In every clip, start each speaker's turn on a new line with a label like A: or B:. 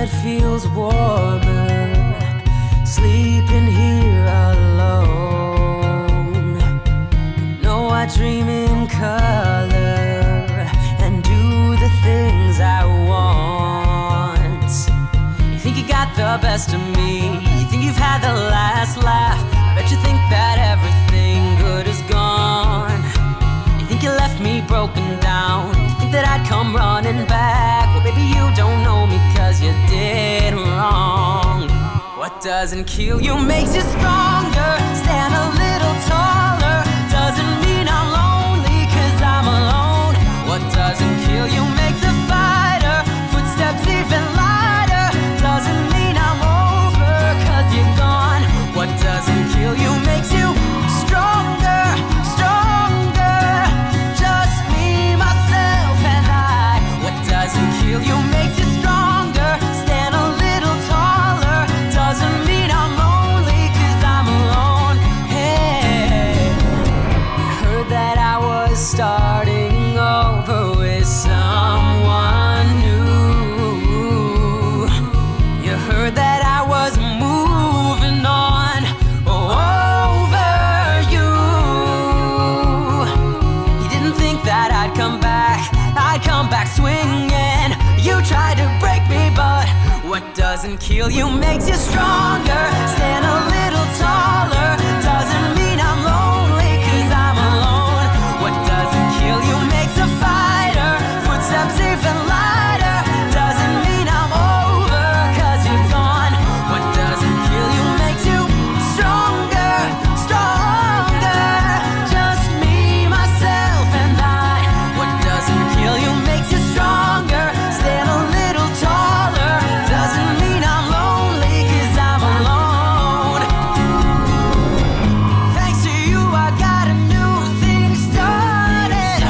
A: bed feels warmer, sleeping here alone. No, I dream in color and do the things I want. You think you got the best of me, you think you've had the last laugh. I bet you think that everything good is gone. You think you left me broken down, you think that I'd come running back. Well, baby, you don't know me 'cause you did wrong. What doesn't kill you makes you stronger. Stand a little taller. Doesn't mean I'm lonely 'cause I'm alone. What doesn't kill you makes a fighter. Footsteps even lighter. Doesn't mean I'm over 'cause you're gone. What doesn't kill you makes you stronger, stronger. Just me, myself, and I. What doesn't kill you makes you stronger. Stand a little taller. Doesn't mean I'm lonely 'cause I'm alone. Hey, you heard that I was starting over with someone new. You heard that I was moving on over you. You didn't think that I'd come back swinging. You tried to break me, but what doesn't kill you makes you stronger. Stand a little taller. Doesn't mean I'm lonely 'cause I'm alone. What doesn't kill you makes a fighter. Footsteps even lighter. Doesn't mean I'm over 'cause you're gone. What doesn't kill you makes you stronger, stronger. Just me, myself, and I. What doesn't kill you makes you stronger. Stand a little taller. Doesn't mean I'm lonely 'cause I'm alone. Thanks to you, I got a new thing started.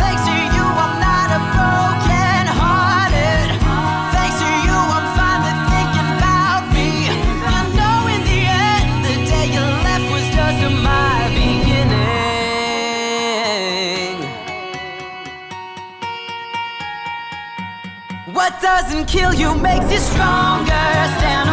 A: Thanks to you, I'm not a broken hearted. Thanks to you, I'm finally thinking about me. You know, in the end, the day you left was just my beginning. What doesn't kill you makes you stronger. Stand